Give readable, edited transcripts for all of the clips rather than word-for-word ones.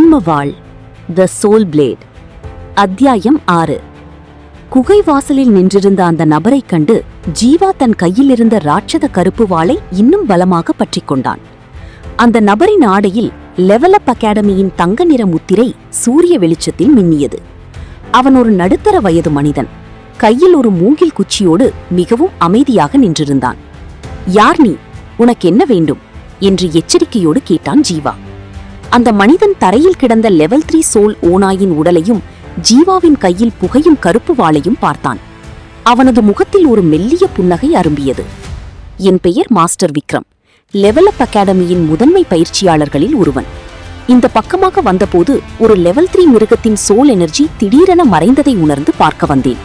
ஆன்மவாள் த soul plate. அத்தியாயம் 6. குகை வாசலில் நின்றிருந்த அந்த நபரைக் கண்டு ஜீவா தன் கையில் இருந்த ராட்சத கருப்பு வாளை இன்னும் பலமாக பற்றிக் கொண்டான். அந்த நபரின் ஆடையில் லெவல் அப் அகாடமியின் தங்க நிற முத்திரை சூரிய வெளிச்சத்தில் மின்னியது. அவன் ஒரு நடுத்தர வயது மனிதன். கையில் ஒரு மூங்கில் குச்சியோடு மிகவும் அமைதியாக நின்றிருந்தான். யார் நீ? உனக்கு என்ன வேண்டும் என்று எச்சரிக்கையோடு கேட்டான் ஜீவா. அந்த மனிதன் தரையில் கிடந்த லெவல் 3 சோல் ஓநாயின் உடலையும் ஜீவாவின் கையில் புகையும் கருப்பு வாளையும் பார்த்தான். அவனது முகத்தில் ஒரு மெல்லிய புன்னகை அரும்பியது. என் பெயர் மாஸ்டர் விக்ரம், லெவல் அப் அகாடமியின் முதன்மை பயிற்சியாளர்களில் ஒருவன். இந்த பக்கமாக வந்தபோது ஒரு லெவல் 3 மிருகத்தின் சோல் எனர்ஜி திடீரென மறைந்ததை உணர்ந்து பார்க்க வந்தேன்.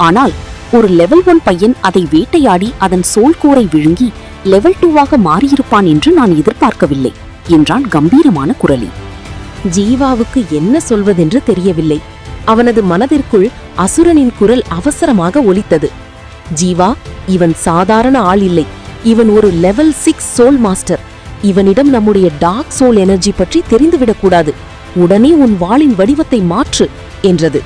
ஆனால் ஒரு லெவல் 1 பையன் அதை வேட்டையாடி அதன் சோல் கூரை விழுங்கி லெவல் 2ஆக மாறியிருப்பான் என்று நான் எதிர்பார்க்கவில்லை என்றான் கம்பீரமான குரலில். ஜீவாவுக்கு என்ன சொல்வதென்று தெரியவில்லை. அவனது மனதிற்குள் அசுரனின் குரல் அவசரமாக ஒலித்தது. ஜீவா, இவன் சாதாரண ஆள் இல்லை. இவன் ஒரு லெவல் 6 சோல் மாஸ்டர். இவனிடம் நம்முடைய டார்க் சோல் எனர்ஜி பற்றி தெரிந்துவிடக்கூடாது. உடனே உன் வாளின் வடிவத்தை மாற்று என்றது.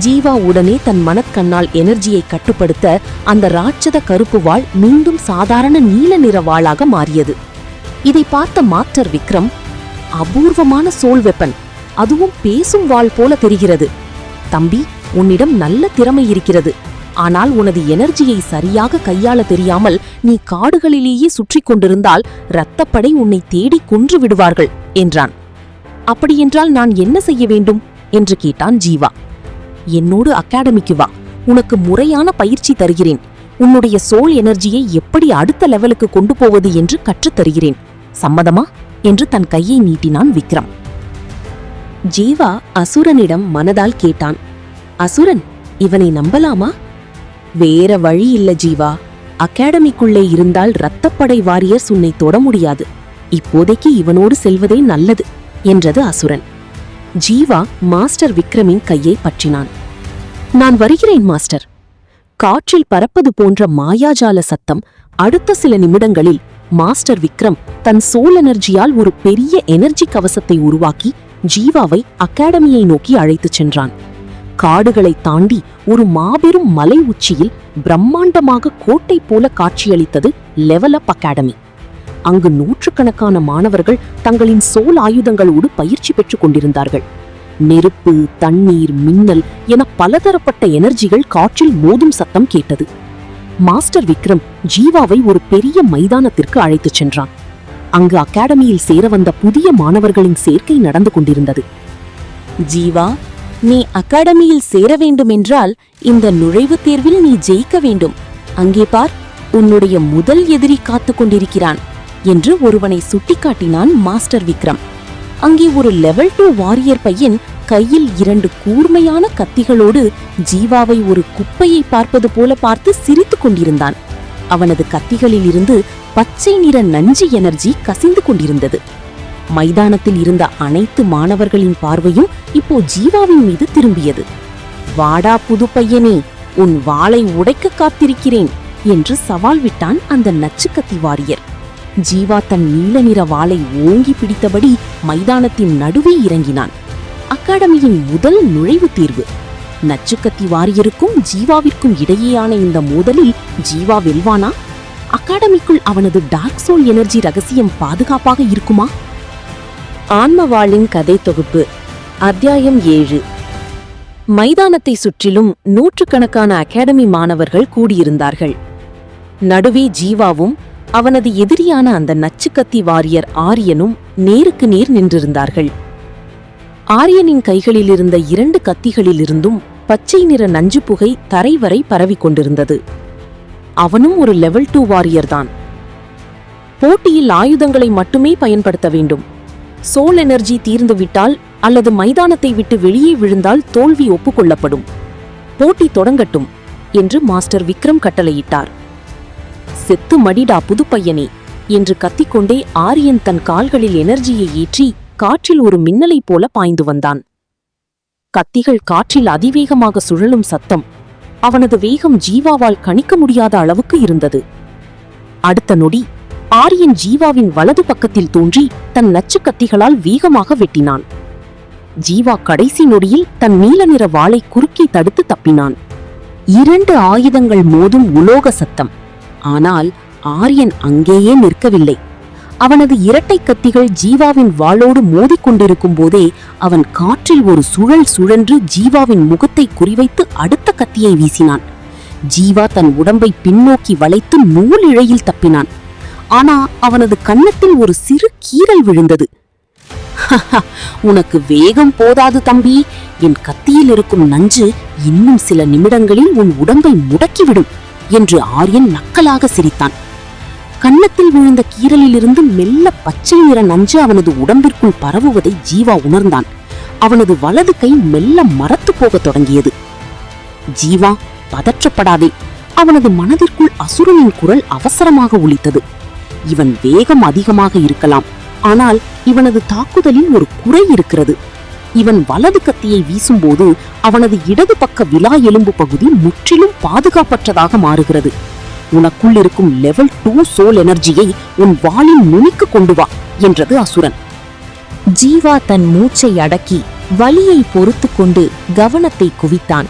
ஜீவா உடனே தன் மனக்கண்ணால் எனர்ஜியை கட்டுப்படுத்த அந்த ராட்சத கருப்பு வாள் மீண்டும் சாதாரண நீல நிற வாளாக மாறியது. இதை பார்த்த மாஸ்டர் விக்ரம், அபூர்வமான சோல் வெப்பன், அதுவும் பேசும் வாள் போல தெரிகிறது. தம்பி, உன்னிடம் நல்ல திறமை இருக்கிறது. ஆனால் உனது எனர்ஜியை சரியாக கையாள தெரியாமல் நீ காடுகளிலேயே சுற்றி கொண்டிருந்தால் இரத்தப்படை உன்னை தேடி கொன்று விடுவார்கள் என்றான். அப்படியென்றால் நான் என்ன செய்ய வேண்டும் என்று கேட்டான் ஜீவா. என்னோடு அகாடமிக்கு வா, உனக்கு முறையான பயிற்சி தருகிறேன். உன்னுடைய சோல் எனர்ஜியை எப்படி அடுத்த லெவலுக்கு கொண்டு போவது என்று கற்றுத் தருகிறேன். சம்மதமா என்று தன் கையை நீட்டினான் விக்ரம். ஜீவா அசுரனிடம் மனதால் கேட்டான். அசுரன், இவனை நம்பலாமா? வேற வழி இல்ல ஜீவா. அகாடமிக்குள்ளே இருந்தால் இரத்தப்படை வாரியர்ஸ் உன்னை தொட முடியாது. இப்போதைக்கு இவனோடு செல்வதே நல்லது என்றது அசுரன். ஜீவா மாஸ்டர் விக்ரமின் கையை பற்றினான். நான் வருகிறேன் மாஸ்டர். காற்றில் பறப்பது போன்ற மாயாஜால சத்தம். அடுத்த சில நிமிடங்களில் மாஸ்டர் விக்ரம் தன் சோல் எனர்ஜியால் ஒரு பெரிய எனர்ஜி கவசத்தை உருவாக்கி ஜீவாவை அகாடமியை நோக்கி அழைத்துச் சென்றான். காடுகளை தாண்டி ஒரு மாபெரும் மலை உச்சியில் பிரம்மாண்டமாக கோட்டை போல காட்சியளித்தது லெவல் அப் அகாடமி. அங்கு நூற்றுக்கணக்கான மாணவர்கள் தங்களின் சோல் ஆயுதங்களோடு பயிற்சி பெற்றுக் கொண்டிருந்தார்கள். நெருப்பு, தண்ணீர், மின்னல் என பலதரப்பட்ட எனர்ஜிகள் காற்றில் மோதும் சத்தம் கேட்டது. மாஸ்டர் விக்ரம் ஜீவாவை ஒரு பெரிய மைதானத்திற்கு அழைத்துச் சென்றான். அங்கு அகாடமியில் சேர வந்த புதிய மாணவர்களின் சேர்க்கை நடந்து கொண்டிருந்தது. ஜீவா, நீ அகாடமியில் சேர வேண்டுமென்றால் இந்த நுழைவுத் தேர்வில் நீ ஜெயிக்க வேண்டும். அங்கே பார், உன்னுடைய முதல் எதிரி காத்துக் கொண்டிருக்கிறான் என்று ஒருவனை சுட்டிக்காட்டினான் மாஸ்டர் விக்ரம். அங்கே ஒரு லெவல் 2 வாரியர் பையன் கையில் 2 கூர்மையான கத்திகளோடு ஜீவாவை ஒரு குப்பையை பார்ப்பது போல பார்த்து சிரித்துக் கொண்டிருந்தான். அவனது கத்திகளில் இருந்து பச்சை நிற நஞ்சு எனர்ஜி கசிந்து கொண்டிருந்தது. மைதானத்தில் இருந்த அனைத்து மாணவர்களின் பார்வையும் இப்போ ஜீவாவின் மீது திரும்பியது. வாடா புது பையனே, உன் வாளை உடைக்க காத்திருக்கிறேன் என்று சவால் விட்டான் அந்த நச்சுக்கத்தி வாரியர். ஜீவா தன் நீல நிற வாளை ஓங்கி பிடித்தபடி மைதானத்தின் நடுவே இறங்கினான். அகாடமியின் முதல் நுழைவுத் தேர்வு. நச்சுக்கத்தி வாரியருக்கும் ஜீவாவிற்கும் இடையேயான இந்த மோதலில் ஜீவா வெல்வானா? அகாடமிக்குள் அவனது டார்க் சோல் எனர்ஜி ரகசியம் பாதுகாப்பாக இருக்குமா? ஆன்மவாளின் கதை தொகுப்பு. அத்தியாயம் 7. மைதானத்தை சுற்றிலும் நூற்றுக்கணக்கான அகாடமி மாணவர்கள் கூடியிருந்தார்கள். நடுவே ஜீவாவும் அவனது எதிரியான அந்த நச்சுக்கத்தி வாரியர் ஆரியனும் நேருக்கு நேர் நின்றிருந்தார்கள். ஆரியனின் கைகளில் இருந்த 2 கத்திகளிலிருந்தும் பச்சை நிற நஞ்சு புகை தரை வரை பரவிக் கொண்டிருந்தது. அவனும் ஒரு லெவல் 2 வாரியர்தான். போட்டியில் ஆயுதங்களை மட்டுமே பயன்படுத்த வேண்டும். சோல் எனர்ஜி தீர்ந்துவிட்டால் அல்லது மைதானத்தை விட்டு வெளியே விழுந்தால் தோல்வி ஒப்புக்கொள்ளப்படும். போட்டி தொடங்கட்டும் என்று மாஸ்டர் விக்ரம் கட்டளையிட்டார். செத்து மடிடா புது பையனே என்று கத்திக்கொண்டே ஆரியன் தன் கால்களில் எனர்ஜியை ஏற்றி காற்றில் ஒரு மின்னலைப் போல பாய்ந்து வந்தான். கத்திகள் காற்றில் அதிவேகமாக சுழலும் சத்தம். அவனது வேகம் ஜீவாவால் கணிக்க முடியாத அளவுக்கு இருந்தது. அடுத்த நொடி ஆரியன் ஜீவாவின் வலது பக்கத்தில் தோன்றி தன் நச்சு கத்திகளால் வேகமாக வெட்டினான். ஜீவா கடைசி நொடியில் தன் நீல நிற வாளை குறுக்கே தடுத்து தப்பினான். 2 ஆயுதங்கள் மோதும் உலோக சத்தம். ஆனால் ஆரியன் அங்கேயே நிற்கவில்லை. அவனது இரட்டை கத்திகள் ஜீவாவின் வாளோடு மோதிக்கொண்டிருக்கும் போதே அவன் காற்றில் ஒரு சுழல் சுழன்று ஜீவாவின் முகத்தை குறிவைத்து அடுத்த கத்தியை வீசினான். ஜீவா தன் உடம்பை பின்னோக்கி வளைத்து நூல் இழையில் தப்பினான். ஆனா அவனது கன்னத்தில் ஒரு சிறு கீறல் விழுந்தது. உனக்கு வேகம் போதாது தம்பி, என் கத்தியில் இருக்கும் நஞ்சு இன்னும் சில நிமிடங்களில் உன் உடம்பை முடக்கிவிடும் என்று ஆரியன் நக்கலாக சிரித்தான். கன்னத்தில் விழுந்த கீறலிலிருந்து மெல்ல பச்சை நிற நஞ்சு அவனது உடம்பிற்குள் பரவுவதை ஜீவா உணர்ந்தான். அவனது வலது கை மெல்ல மரத்து போகத் தொடங்கியது. ஜீவா, பதற்றப்படாதே. அவனது மனதிற்குள் அசுரனின் குரல் அவசரமாக ஒலித்தது. இவன் வேகம் அதிகமாக இருக்கலாம், ஆனால் இவனது தாக்குதலில் ஒரு குறை இருக்கிறது. இவன் வலது கத்தியை வீசும்போது அவனது இடது பக்க விலா எலும்பு பகுதி முற்றிலும் பாதுகாப்பற்றதாக மாறுகிறது. உனக்குள் இருக்கும் லெவல் 2 சோல் எனர்ஜியை உன் வாளின் நுனிக்கு கொண்டு வா என்றது அசுரன். ஜீவா தன் மூச்சை அடக்கி வலியை பொறுத்து கொண்டு கவனத்தை குவித்தான்.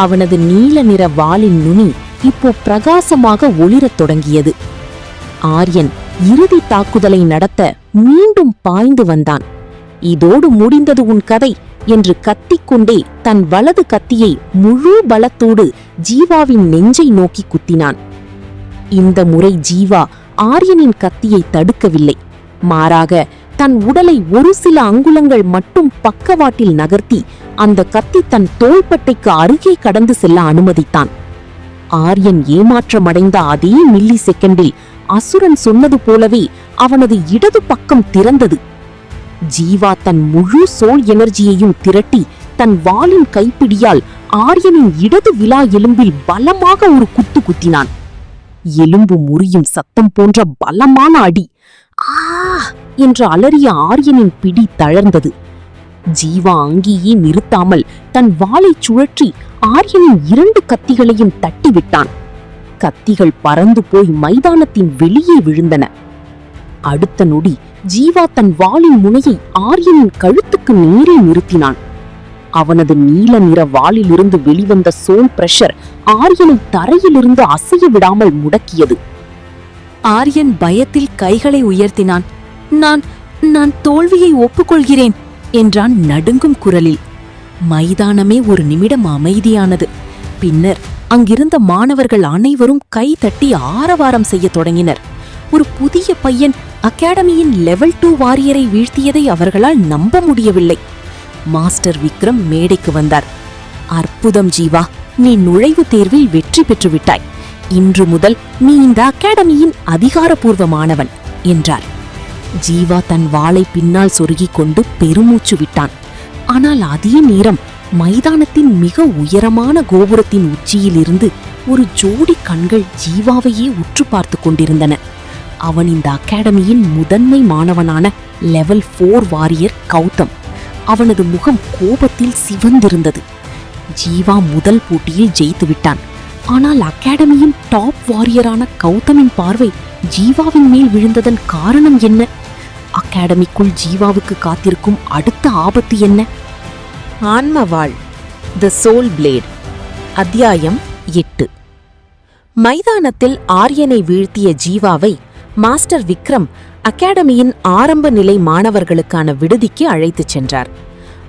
அவனது நீல நிற வாளின் நுனி இப்போ பிரகாசமாக ஒளிரத் தொடங்கியது. ஆரியன் இறுதி தாக்குதலை நடத்த மீண்டும் பாய்ந்து வந்தான். இதோடு முடிந்தது உன் கதை என்று கத்திக்கொண்டே தன் வலது கத்தியை முழு பலத்தோடு ஜீவாவின் நெஞ்சை நோக்கி குத்தினான். இந்த முறை ஜீவா ஆரியனின் கத்தியை தடுக்கவில்லை. மாறாக தன் உடலை ஒரு சில அங்குலங்கள் மட்டும் பக்கவாட்டில் நகர்த்தி அந்த கத்தி தன் தோள்பட்டைக்கு அருகே கடந்து செல்ல அனுமதித்தான். ஆரியன் ஏமாற்றமடைந்த அதே மில்லி செகண்டில் அசுரன் சொன்னது போலவே அவனது இடது பக்கம் திறந்தது. ஜீவா தன் முழு சோல் எனர்ஜியையும் திரட்டி தன் வாளின் கைப்பிடியால் ஆரியனின் இடது விலா எலும்பில் பலமாக ஒரு குத்து குத்தினான். எலும்பு முறியும் சத்தம் போன்ற பலமான அடி. ஆ என்று அலறிய ஆரியனின் பிடி தளர்ந்தது. ஜீவா அங்கேயே நிறுத்தாமல் தன் வாளை சுழற்றி ஆரியனின் 2 கத்திகளையும் தட்டிவிட்டான். கத்திகள் பறந்து போய் மைதானத்தின் வெளியே விழுந்தன. அடுத்த நொடி ஜீவா தன் வாளின் முனையை ஆரியனின் கழுத்துக்கு நேரே நிறுத்தினான். அவனது நீல நிற வாளிலிருந்து வெளிவந்த சோல் பிரஷர் ஆரியனை தரையிலிருந்து அசைய விடாமல் முடக்கியது. ஆரியன் பயத்தில் கைகளை உயர்த்தினான். நான் தோல்வியை ஒப்புக்கொள்கிறேன் என்றான் நடுங்கும் குரலில். மைதானமே ஒரு நிமிடம் அமைதியானது. பின்னர் அங்கிருந்த மாணவர்கள் அனைவரும் கை தட்டி ஆரவாரம் செய்ய தொடங்கினர். ஒரு புதிய பையன் அகாடமியின் லெவல் 2 வாரியரை வீழ்த்தியதை அவர்களால் நம்ப முடியவில்லை. மாஸ்டர் விக்ரம் மேடைக்கு வந்தார். அற்புதம் ஜீவா, நீ நுழைவுத் தேர்வில் வெற்றி பெற்றுவிட்டாய். இன்று முதல் நீ இந்த அகாடமியின் அதிகாரப்பூர்வ மாணவன் என்றார். ஜீவா தன் வாளை பின்னால் சொருகிக் கொண்டு பெருமூச்சு விட்டான். ஆனால் அதே நேரம் மைதானத்தின் மிக உயரமான கோபுரத்தின் உச்சியிலிருந்து ஒரு ஜோடி கண்கள் ஜீவாவையே உற்று பார்த்து கொண்டிருந்தன. அவன் இந்த அகாடமியின் முதன்மை மாணவனான லெவல் 4 வாரியர் கௌதம். அவனது முகம் கோபத்தில் சிவந்திருந்தது. ஜீவா முதல் போட்டியில் ஜெயித்து விட்டான். ஆனால் அகாடமியின் டாப் வாரியரான கௌதமின் பார்வை ஜீவாவின் மேல் விழுந்ததன் காரணம் என்ன? அகாடமிக்குள் ஜீவாவுக்கு காத்திருக்கும் அடுத்த ஆபத்து என்ன? ஆன்மவாள், தி சோல் பிளேட். அத்தியாயம் 8. மைதானத்தில் ஆரியனை வீழ்த்திய ஜீவாவை மாஸ்டர் விக்ரம் அகாடமியின் ஆரம்ப நிலை மாணவர்களுக்கான விடுதிக்கு அழைத்துச் சென்றார்.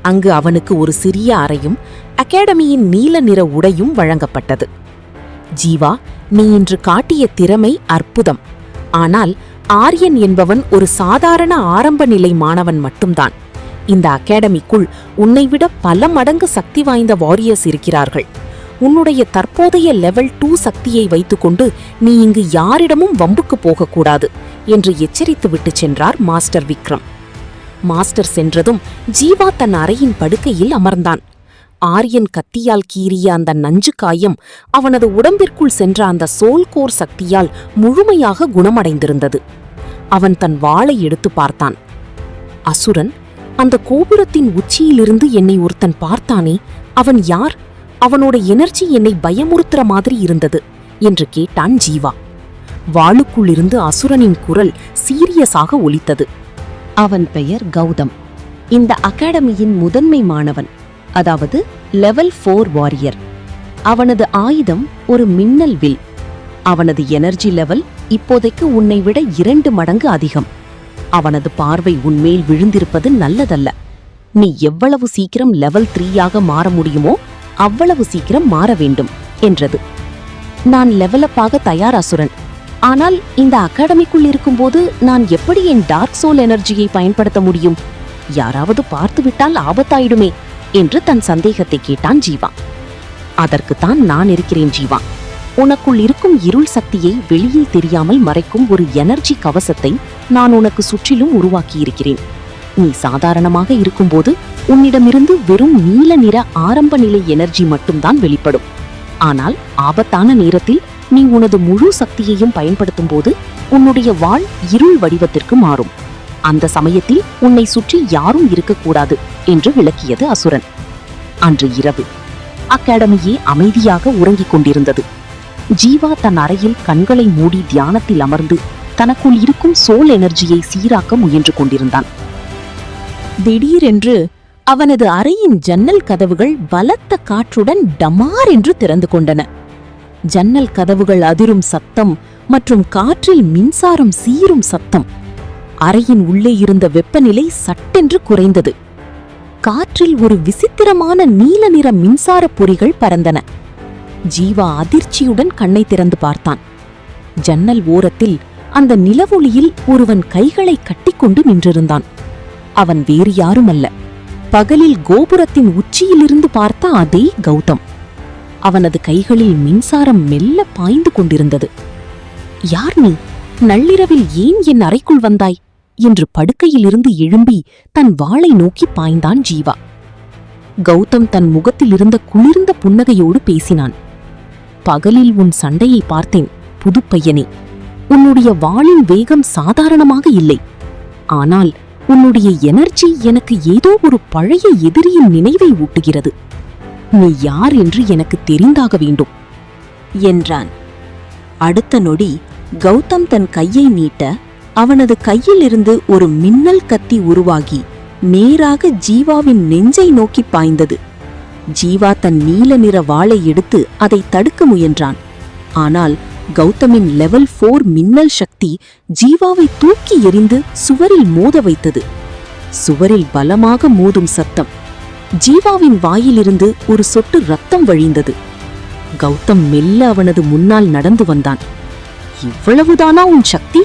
அங்கு அவனுக்கு ஒரு சிறிய அறையும் அகாடமியின் நீல நிற உடையும் வழங்கப்பட்டது. ஜீவா, நீ இன்று காட்டிய திறமை அற்புதம். ஆனால் ஆரியன் என்பவன் ஒரு சாதாரண ஆரம்ப நிலை மாணவன் மட்டும்தான். இந்த அகாடமிக்குள் உன்னைவிட பல மடங்கு சக்தி வாய்ந்த வாரியர்ஸ் இருக்கிறார்கள். உன்னுடைய தற்போதைய லெவல் 2 சக்தியை வைத்துக்கொண்டு நீ இங்கு யாரிடமும் வம்புக்கு போகக்கூடாது என்று எச்சரித்து விட்டு சென்றார் மாஸ்டர் விக்ரம். மாஸ்டர் சென்றதும் ஜீவா தன் அறையின் படுக்கையில் அமர்ந்தான். ஆரியன் கத்தியால் கீறிய அந்த நஞ்சு காயம் அவனது உடம்பிற்குள் சென்ற அந்த சோல்கோர் சக்தியால் முழுமையாக குணமடைந்திருந்தது. அவன் தன் வாளை எடுத்து பார்த்தான். அசுரன், அந்த கோபுரத்தின் உச்சியிலிருந்து என்னை ஒருத்தன் பார்த்தானே, அவன் யார்? அவனோட எனர்ஜி என்னை பயமுறுத்துற மாதிரி இருந்தது என்று கேட்டான் ஜீவா. வாளுக்குள்ளிருந்து அசுரனின் குரல் சீரியஸாக ஒலித்தது. அவன் பெயர் கௌதம். இந்த அகாடமியின் முதன்மை மாணவன், அதாவது லெவல் 4 வாரியர். அவனது ஆயுதம் ஒரு மின்னல் வில். அவனது எனர்ஜி லெவல் இப்போதைக்கு உன்னை விட 2 மடங்கு அதிகம். அவனது பார்வை உன்மேல் விழுந்திருப்பது நல்லதல்ல. நீ எவ்வளவு சீக்கிரம் லெவல் 3 மாற முடியுமோ அவ்வளவு சீக்கிரம் மாற வேண்டும் என்றது. நான் லெவலப்பாக தயார் அசுரன். ஆனால் இந்த அகாடமிக்குள் இருக்கும்போது நான் எப்படி என் டார்க் சோல் எனர்ஜியை பயன்படுத்த முடியும்? யாராவது பார்த்துவிட்டால் ஆபத்தாயிடுமே என்று தன் சந்தேகத்தை கேட்டான் ஜீவா. அதற்குத்தான் நான் இருக்கிறேன் ஜீவா. உனக்குள் இருக்கும் இருள் சக்தியை வெளியில் தெரியாமல் மறைக்கும் ஒரு எனர்ஜி கவசத்தை நான் உனக்கு சுற்றிலும் உருவாக்கியிருக்கிறேன். நீ சாதாரணமாக இருக்கும்போது உன்னிடமிருந்து வெறும் நீல நிற ஆரம்ப நிலை எனர்ஜி மட்டும்தான் வெளிப்படும். ஆனால் ஆபத்தான நேரத்தில் நீ உனது முழு சக்தியையும் பயன்படுத்தும் போது உன்னுடைய வாள் இருள் வடிவத்திற்கு மாறும். அந்த சமயத்தில் உன்னை சுற்றி யாரும் இருக்கக்கூடாது என்று விளக்கியது அசுரன். அன்று இரவு அகாடமியே அமைதியாக உறங்கிக் கொண்டிருந்தது. ஜீவா தன் அறையில் கண்களை மூடி தியானத்தில் அமர்ந்து தனக்குள் இருக்கும் சோல் எனர்ஜியை சீராக்க முயன்று கொண்டிருந்தான். திடீரென்று அவனது அறையின் ஜன்னல் கதவுகள் பலத்த காற்றுடன் டமார் என்று திறந்து கொண்டன. ஜன்னல் கதவுகள் அதிரும் சத்தம் மற்றும் காற்றில் மின்சாரம் சீரும் சத்தம். அறையின் உள்ளே இருந்த வெப்பநிலை சட்டென்று குறைந்தது. காற்றில் ஒரு விசித்திரமான நீல நிற மின்சார பொறிகள் பறந்தன. ஜீவா அதிர்ச்சியுடன் கண்ணை திறந்து பார்த்தான். ஜன்னல் ஓரத்தில் அந்த நிலவொளியில் ஒருவன் கைகளை கட்டிக்கொண்டு நின்றிருந்தான். அவன் வேறு யாருமல்ல, பகலில் கோபுரத்தின் உச்சியிலிருந்து பார்த்த அதே கௌதம். அவனது கைகளில் மின்சாரம் மெல்ல பாய்ந்து கொண்டிருந்தது. யார் நீ? நள்ளிரவில் ஏன் என் அறைக்குள் வந்தாய் என்று படுக்கையிலிருந்து எழும்பி தன் வாளை நோக்கி பாய்ந்தான் ஜீவா. கௌதம் தன் முகத்தில் இருந்த குளிர்ந்த புன்னகையோடு பேசினான். பகலில் உன் சண்டையை பார்த்தேன் புது பையனே. உன்னுடைய வாளின் வேகம் சாதாரணமாக இல்லை. ஆனால் உன்னுடைய எனர்ஜி எனக்கு ஏதோ ஒரு பழைய எதிரியின் நினைவை ஊட்டுகிறது. நீ யார் என்று எனக்கு தெரிந்தாக வேண்டும் என்றான். அடுத்த நொடி கௌதம் தன் கையை நீட்ட அவனது கையிலிருந்து ஒரு மின்னல் கத்தி உருவாகி நேராக ஜீவாவின் நெஞ்சை நோக்கி பாய்ந்தது. ஜீவா தன் நீல நிற வாளை எடுத்து அதை தடுக்க முயன்றான். ஆனால் கௌதமின் லெவல் 4 மின்னல் சக்தி ஜீவாவை தூக்கி எறிந்து சுவரில் மோத வைத்தது. சுவரில் பலமாக மோதும் சத்தம். ஜீவாவின் வாயிலிருந்து ஒரு சொட்டு ரத்தம் வழிந்தது. கௌதம் மெல்ல அவனது முன்னால் நடந்து வந்தான். இவ்வளவுதானா உன் சக்தி?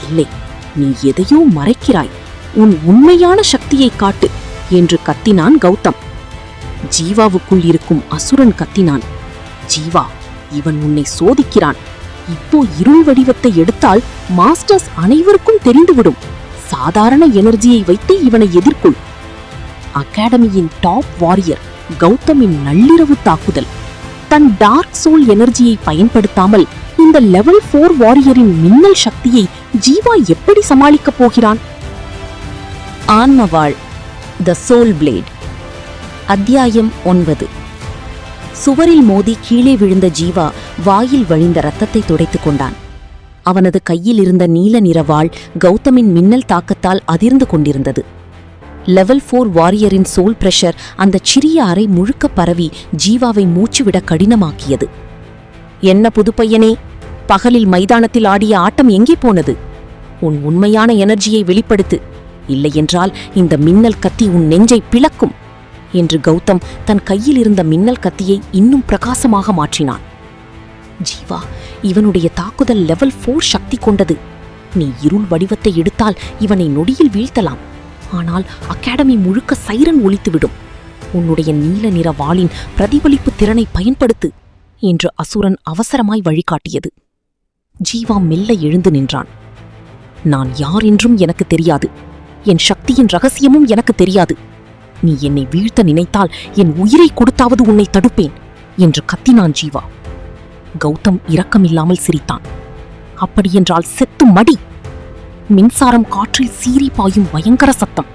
இல்லை, நீ எதையோ மறைக்கிறாய். உன் உண்மையான சக்தியை காட்டு என்று கத்தினான் கௌதம். ஜீவாவுக்குள் இருக்கும் அசுரன் கத்தினான். ஜீவா, இவன் உன்னை சோதிக்கிறான். இப்போ இருள் வடிவத்தை எடுத்தால் மாஸ்டர்ஸ் அனைவருக்கும் தெரிந்துவிடும். சாதாரண எனர்ஜியை வைத்து இவனை எதிர்கொள். அகாடமியின் டாப் வாரியர் கௌதமின் நள்ளிரவு தாக்குதல். தன் டார்க் சோல் எனர்ஜியை பயன்படுத்தாமல் இந்த லெவல் 4 வாரியரின் மின்னல் சக்தியை ஜீவா எப்படி சமாளிக்கப் போகிறான்? ஆன்மவாள், த சோல் பிளேட். அத்தியாயம் 9. சுவரில் மோதி கீழே விழுந்த ஜீவா வாயில் வழிந்த ரத்தத்தை துடைத்துக் கொண்டான். அவனது கையில் இருந்த நீல நிற வாள் கௌதமின் மின்னல் தாக்கத்தால் அதிர்ந்து கொண்டிருந்தது. லெவல் 4 வாரியரின் சோல் பிரஷர் அந்த சிறிய அறை முழுக்க பரவி ஜீவாவை மூச்சுவிட கடினமாக்கியது. என்ன புதுப்பையனே, பகலில் மைதானத்தில் ஆடிய ஆட்டம் எங்கே போனது? உன் உண்மையான எனர்ஜியை வெளிப்படுத்து, இல்லையென்றால் இந்த மின்னல் கத்தி உன் நெஞ்சை பிளக்கும் என்று கௌதம் தன் கையில் இருந்த மின்னல் கத்தியை இன்னும் பிரகாசமாக மாற்றினான். ஜீவா, இவனுடைய தாக்குதல் லெவல் 4 சக்தி கொண்டது. நீ இருள் வடிவத்தை எடுத்தால் இவனை நொடியில் வீழ்த்தலாம். ஆனால் அகாடமி முழுக்க சைரன் ஒலித்துவிடும். உன்னுடைய நீல நிற வாளின் பிரதிபலிப்பு திறனை பயன்படுத்து என்று அசுரன் அவசரமாய் வழிகாட்டியது. ஜீவா மெல்ல எழுந்து நின்றான். நான் யார் என்றும் எனக்கு தெரியாது. என் சக்தியின் ரகசியமும் எனக்கு தெரியாது. நீ என்னை வீழ்த்த நினைத்தால் என் உயிரை கொடுத்தாவது உன்னை தடுப்பேன் என்று கத்தினான் ஜீவா. கௌதம் இரக்கமில்லாமல் சிரித்தான். அப்படியென்றால் செத்து மடி. மின்சாரம் காற்றில் சீறி பாயும் பயங்கர சத்தம்.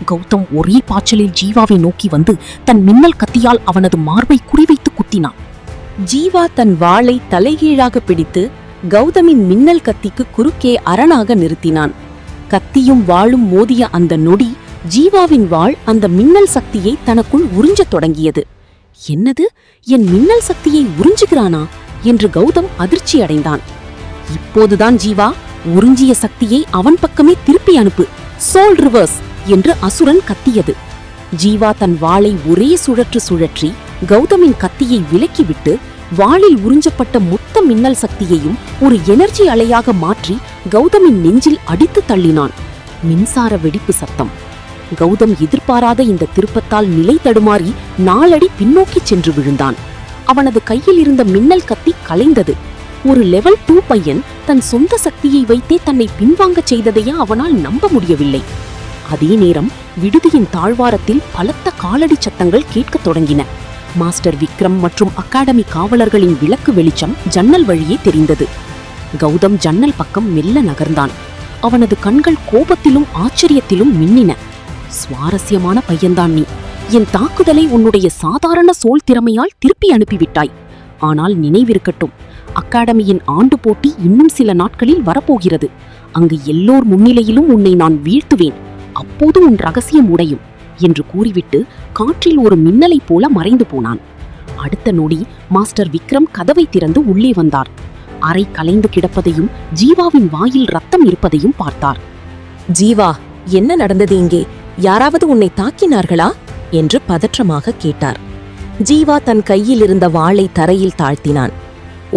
கௌதம் ஒரே பாய்ச்சலில் ஜீவாவை நோக்கி வந்து தன் மின்னல் கத்தியால் அவனது மார்பை குறிவைத்து குத்தினான். ஜீவா தன் வாளை தலைகீழாக பிடித்து கௌதமின் மின்னல் கத்திக்கு குறுக்கே அரணாக நிறுத்தினான். கத்தியும் வாளும் மோதிய அந்த நொடி ஜீவாவின் வாள் அந்த மின்னல் சக்தியை தனக்குள் உறிஞ்சத் தொடங்கியது. என்னது, என் மின்னல் சக்தியை உறிஞ்சுகிறானா என்று கௌதம் அதிர்ச்சி அடைந்தான். இப்போதுதான் ஜீவா, உறிஞ்சிய சக்தியை அவன் பக்கமே திருப்பி அனுப்பு, சோல் ரிவர்ஸ் என்று அசுரன் கத்தியது. ஜீவா தன் வாளை ஒரே சுழற்றி கௌதமின் கத்தியை விலக்கிவிட்டு வாளில் உறிஞ்சப்பட்ட மொத்த மின்னல் சக்தியையும் ஒரு எனர்ஜி அலையாக மாற்றி கௌதமின் நெஞ்சில் அடித்து தள்ளினான். மின்சார வெடிப்பு சத்தம். கௌதம் எதிர்பாராத இந்த திருப்பத்தால் நிலை தடுமாறி 4 அடி பின்னோக்கி சென்று விழுந்தான். அவனது கையில் இருந்த மின்னல் கத்தி கலைந்தது. ஒரு லெவல் 2 பையன் தன் சொந்த சக்தியை வைத்தே தன்னை பின்வாங்கச் செய்ததையா அவனால் நம்ப முடியவில்லை. அதே நேரம் விடுதியின் தாழ்வாரத்தில் பலத்த காலடி சத்தங்கள் கேட்கத் தொடங்கின. மாஸ்டர் விக்ரம் மற்றும் அகாடமி காவலர்களின் விளக்கு வெளிச்சம் ஜன்னல் வழியே தெரிந்தது. கௌதம் ஜன்னல் பக்கம் மெல்ல நகர்ந்தான். அவனது கண்கள் கோபத்திலும் ஆச்சரியத்திலும் மின்னின. சுவாரஸ்யமான பையன்தான் நீ. என் தாக்குதலை உன்னுடைய சாதாரண சோல் திறமையால் திருப்பி அனுப்பிவிட்டாய். ஆனால் நினைவிருக்கட்டும், அகாடமியின் ஆண்டு போட்டி இன்னும் சில நாட்களில் வரப்போகிறது. அங்கு எல்லோர் முன்னிலையிலும் உன்னை நான் வீழ்த்துவேன். அப்போது உன் ரகசியம் உடையும் என்று கூறிவிட்டு காற்றில் ஒரு மின்னலைப் போல மறைந்து போனான். அடுத்த நொடி மாஸ்டர் விக்ரம் கதவை திறந்து உள்ளே வந்தார். அறை கலைந்து கிடப்பதையும் ஜீவாவின் வாயில் ரத்தம் இருப்பதையும் பார்த்தார். ஜீவா, என்ன நடந்தது இங்கே? யாராவது உன்னை தாக்கினார்களா என்று பதற்றமாக கேட்டார். ஜீவா தன் கையில் இருந்த வாளை தரையில் தாழ்த்தினான்.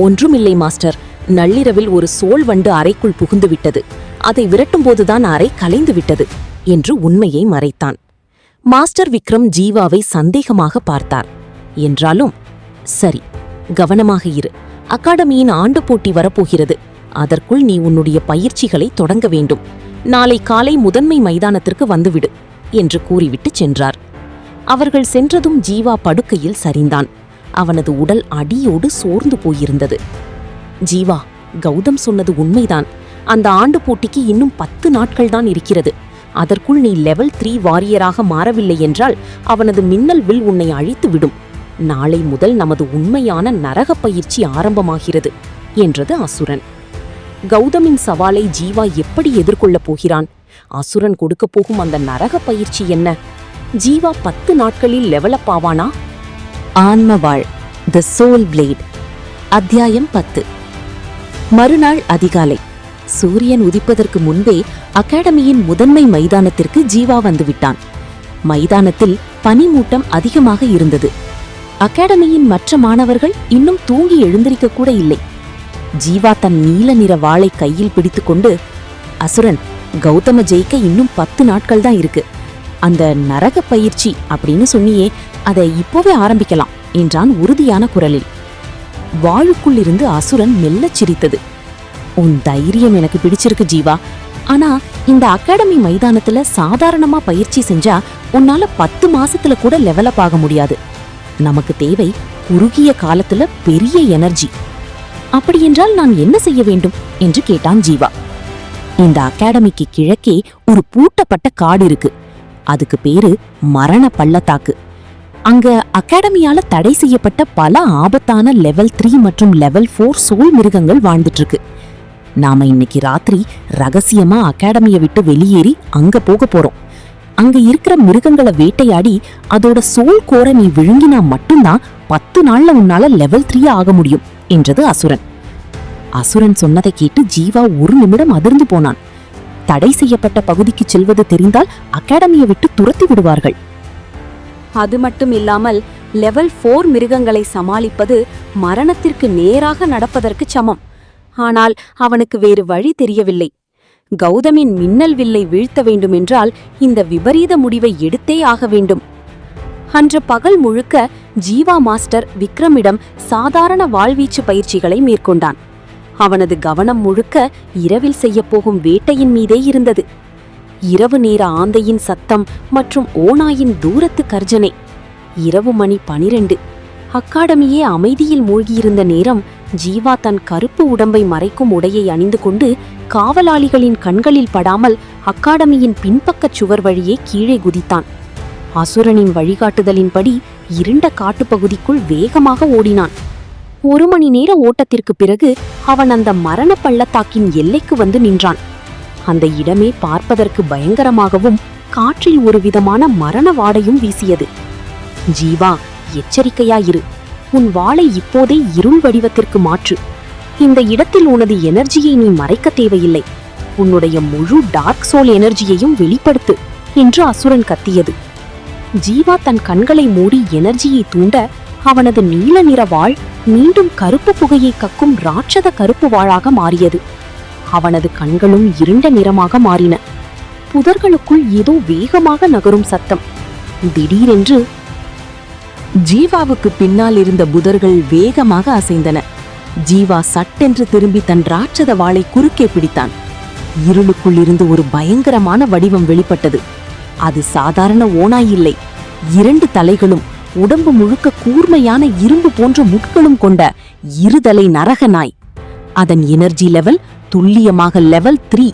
ஒன்றுமில்லை மாஸ்டர், நள்ளிரவில் ஒரு சோல் வண்டு அறைக்குள் புகுந்து விட்டது. அதை விரட்டும்போதுதான் அறை கலைந்து விட்டது என்று உண்மையை மறைத்தான். மாஸ்டர் விக்ரம் ஜீவாவை சந்தேகமாக பார்த்தார். என்றாலும், சரி, கவனமாக இரு. அகாடமியின் ஆண்டு போட்டி வரப்போகிறது. அதற்குள் நீ உன்னுடைய பயிற்சிகளை தொடங்க வேண்டும். நாளை காலை முதன்மை மைதானத்திற்கு வந்துவிடு என்று கூறிவிட்டு சென்றார். அவர்கள் சென்றதும் ஜீவா படுக்கையில் சரிந்தான். அவனது உடல் அடியோடு சோர்ந்து போயிருந்தது. ஜீவா, கௌதம் சொன்னது உண்மைதான். அந்த ஆண்டு போட்டிக்கு இன்னும் 10 நாட்கள்தான் இருக்கிறது. அதற்குள் நீ லெவல் 3 வாரியராக மாறவில்லை என்றால் அவனது மின்னல் வில் உன்னை அழித்து விடும். நாளை முதல் நமது உண்மையான நரக பயிற்சி ஆரம்பமாகிறது என்றது அசுரன். கௌதமின் சவாலை ஜீவா எப்படி எதிர்கொள்ளப் போகிறான்? அசுரன் கொடுக்கப் போகும் அந்த நரக பயிற்சி என்ன? ஜீவா 10 நாட்களில் லெவலப் ஆவானா? ஆன்மவாள், தி சோல் பிளேட். அத்தியாயம் 10. மறுநாள் அதிகாலை சூரியன் உதிப்பதற்கு முன்பே அகாடமியின் முதன்மை மைதானத்திற்கு ஜீவா வந்துவிட்டான். மைதானத்தில் பனிமூட்டம் அதிகமாக இருந்தது. அகாடமியின் மற்ற மாணவர்கள் இன்னும் தூங்கி எழுந்திருக்க கூட இல்லை. ஜீவா தன் நீல நிற வாளை கையில் பிடித்துக்கொண்டு, அசுரன், கௌதம ஜெயிக்க இன்னும் 10 நாட்கள் தான் இருக்கு. அந்த நரக பயிற்சி அப்படின்னு சொன்னியே, அதை இப்போவே ஆரம்பிக்கலாம் என்றான் உறுதியான குரலில். வாளுக்குள் இருந்து அசுரன் மெல்லச் சிரித்தது. உன் தைரியம் எனக்கு பிடிச்சிருக்கு ஜீவா. ஆனா இந்த அகாடமி மைதானத்துல சாதாரணமா பயிற்சி செஞ்சா உன்னால 10 மாசத்துல கூட லெவலப் ஆக முடியாது. நமக்கு தேவை குறுகிய காலத்துல பெரிய எனர்ஜி. அப்படியென்றால் நான் என்ன செய்ய வேண்டும் என்று கேட்டான் ஜீவா. இந்த அகாடமிக்கு கிழக்கே ஒரு பூட்டப்பட்ட காடு இருக்கு. அதுக்கு பேரு மரண பள்ளத்தாக்கு. அங்க அகாடமியால தடை செய்யப்பட்ட பல ஆபத்தான லெவல் 3 மற்றும் லெவல் 4 சோல் மிருகங்கள் வாழ்ந்துட்டு இருக்கு. நாம இன்னைக்கு ராத்திரி ரகசியமா அகாடமியை விட்டு வெளியேறி அங்க போக போறோம். அங்க இருக்கிற மிருகங்களை வேட்டையாடி அதோட சோல் கோரை நீ விழுங்கினா மட்டும்தான் 10 நாள்ல உன்னால லெவல் 3 ஆக முடியும் என்றது அசுரன். அசுரன் சொன்னதை கேட்டு ஜீவா ஒரு நிமிடம் அதிர்ந்து போனான். தடை செய்யப்பட்ட பகுதிக்கு செல்வது தெரிந்தால் அகாடமியை விட்டு துரத்தி விடுவார்கள். அது மட்டும் இல்லாமல் லெவல் 4 மிருகங்களை சமாளிப்பது மரணத்திற்கு நேராக நடப்பதற்கு சமம். ஆனால் அவனுக்கு வேறு வழி தெரியவில்லை. கௌதமின் மின்னல் வில்லை வீழ்த்த வேண்டுமென்றால் இந்த விபரீத முடிவை எடுத்தே ஆக வேண்டும். அன்று பகல் முழுக்க ஜீவா மாஸ்டர் விக்ரமிடம் சாதாரண வாழ்வீச்சு பயிற்சிகளை மேற்கொண்டான். அவனது கவனம் முழுக்க இரவில் செய்யப்போகும் வேட்டையின் மீதே இருந்தது. இரவு நேர ஆந்தையின் சத்தம் மற்றும் ஓநாயின் தூரத்து கர்ஜனை. இரவு மணி 12. அகாடமியே அமைதியில் மூழ்கியிருந்த நேரம் ஜீவா தன் கருப்பு உடம்பை மறைக்கும் உடையை அணிந்து கொண்டு காவலாளிகளின் கண்களில் படாமல் அகாடமியின் பின்பக்கச் சுவர் வழியே கீழே குதித்தான். அசுரனின் வழிகாட்டுதலின்படி இருண்ட காட்டுப்பகுதிக்குள் வேகமாக ஓடினான். 1 மணி நேர ஓட்டத்திற்கு பிறகு அவன் அந்த மரண பள்ளத்தாக்கின் எல்லைக்கு வந்து நின்றான். அந்த இடமே பார்ப்பதற்கு பயங்கரமாகவும் காற்றில் ஒரு விதமான மரண வாடையும் வீசியது. ஜீவா, எச்சரிக்கையாயிரு. உன் வாளை இப்போதே இருள் வடிவத்திற்கு மாற்று. இந்த இடத்தில் உனது எனர்ஜியை நீ மறைக்க தேவையில்லை. உன்னுடைய முழு டார்க் சோல் எனர்ஜியையும் வெளிப்படுத்து என்று அசுரன் கத்தியது. ஜீவா தன் கண்களை மூடி எனர்ஜியை தூண்ட அவனது நீல நிற வாள் மீண்டும் கருப்பு புகையை கக்கும் ராட்சத கருப்பு வாளாக மாறியது. அவனது கண்களும் இருண்ட நிறமாக மாறின. புதர்களுக்குள் ஏதோ வேகமாக நகரும் சத்தம். திடீரென்று ஜீவாவுக்கு பின்னால் இருந்த புதர்கள் வேகமாக அசைந்தன. ஜீவா சட்டென்று திரும்பி தன் ராட்சத வாளை குறுக்கே பிடித்தான். இருளுக்குள் இருந்து ஒரு பயங்கரமான வடிவம் வெளிப்பட்டது. அது சாதாரண ஓநாய் இல்லை. 2 தலைகளும் உடம்பு முழுக்க கூர்மையான இரும்பு போன்ற முட்களும் கொண்ட இருதலை நரக நாய். அதன் எனர்ஜி லெவல் துல்லியமாக லெவல் 3.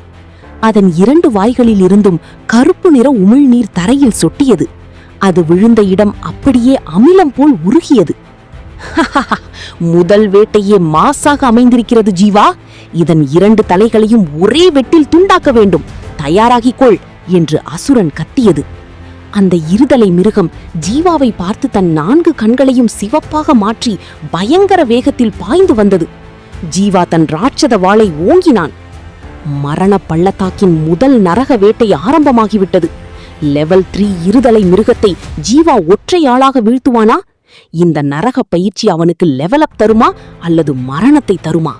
அதன் 2 வாய்களில் இருந்தும் கருப்பு நிற உமிழ்நீர் தரையில் சொட்டியது. அது விழுந்த இடம் அப்படியே அமிலம் போல் உருகியது. முதல் வேட்டையே மாசாக அமைந்திருக்கிறது ஜீவா. இதன் 2 தலைகளையும் ஒரே வெட்டில் துண்டாக்க வேண்டும். தயாராகிக்கொள் என்று அசுரன் கத்தியது. அந்த இருதலை மிருகம் ஜீவாவை பார்த்து தன் 4 கண்களையும் சிவப்பாக மாற்றி பயங்கர வேகத்தில் பாய்ந்து வந்தது. ஜீவா தன் ராட்சத வாளை ஓங்கினான். மரண பள்ளத்தாக்கின் முதல் நரக வேட்டை ஆரம்பமாகிவிட்டது. லெவல் 3 இருதலை மிருகத்தை ஜீவா ஒற்றையாளாக வீழ்த்துவானா? இந்த நரக பயிற்சி அவனுக்கு லெவல் அப் தருமா அல்லது மரணத்தை தருமா?